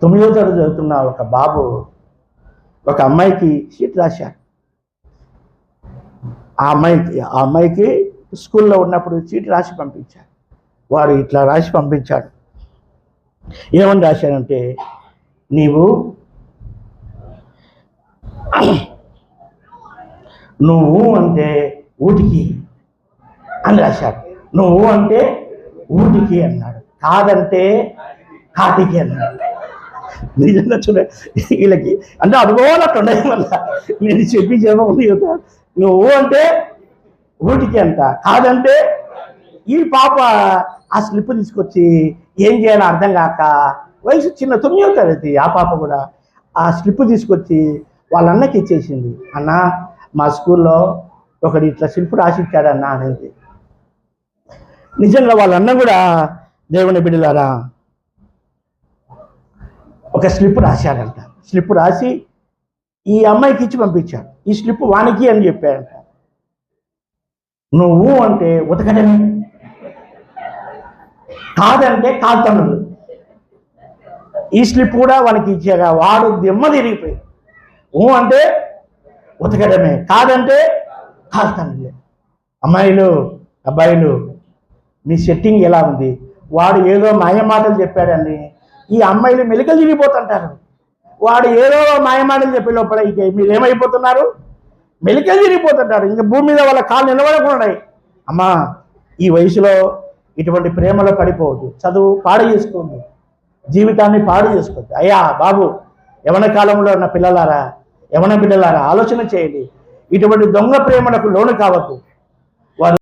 9వ తరగతి చదువుతున్న ఒక బాబు ఒక అమ్మాయికి షీట్ రాశాడు. ఆ అమ్మాయికి స్కూల్లో ఉన్నప్పుడు చీటి రాసి పంపించాడు. వాడు ఇట్లా రాసి పంపించాడు. ఏమని రాశాడంటే, నువ్వు అంటే ఊటికి అని రాశాడు. నువ్వు అంటే ఊటికి అన్నాడు, కాదంటే కాటికి అన్నాడు. నిజంగా చూడ వీళ్ళకి అంటే అనుభవాలు ఉండడం వల్ల నేను చెప్పకుండా చెబుతాను. నువ్వు అంటే ఊటికి అంట, కాదంటే. ఈ పాప ఆ స్లిప్ తీసుకొచ్చి ఏం చేయాలో అర్థం కాక, వయసు చిన్న 9వ తరగతి, ఆ పాప కూడా ఆ స్లిప్ తీసుకొచ్చి వాళ్ళ అన్నకి ఇచ్చేసింది. అన్న, మా స్కూల్లో ఒకటి ఇట్లా స్లిప్ రాసిచ్చాడన్నా అనేది. నిజంగా వాళ్ళ అన్న కూడా దేవుని బిడ్డలారా ఒక స్లిప్ రాశాడంట. స్లిప్ రాసి ఈ అమ్మాయికి ఇచ్చి పంపించాడు. ఈ స్లిప్ వానికి అని చెప్పాడంట. నువ్వు అంటే ఉతకడమే, కాదంటే కాల్తనుడు. ఈ స్లిప్ కూడా వానికి ఇచ్చాక వాడు దిమ్మ తిరిగిపోయి, అంటే ఉతకడమే, కాదంటే కాల్తనుడు. అమ్మాయిలు, అబ్బాయిలు, మీ సెట్టింగ్ ఎలా ఉంది? వాడు ఏదో మాయమాటలు చెప్పాడని ఈ అమ్మాయిలు మెలికలు తిరిగిపోతుంటారు. వాడు ఏదో మాయమాటలు చెప్పే లోపల ఇక మీరు ఏమైపోతున్నారు? మెలికలు తిరిగిపోతుంటారు. ఇంకా భూమి మీద వాళ్ళ కాళ్ళు నిలబడకున్నాయి. అమ్మా, ఈ వయసులో ఇటువంటి ప్రేమలో పడిపోవద్దు. చదువు పాడు చేసుకోవద్దు, జీవితాన్ని పాడు చేసుకోవద్దు. అయ్యా బాబు, యవన కాలంలో ఉన్న పిల్లలారా, యవన బిడ్డలారా, ఆలోచన చేయండి. ఇటువంటి దొంగ ప్రేమలకు లోను కావద్దు.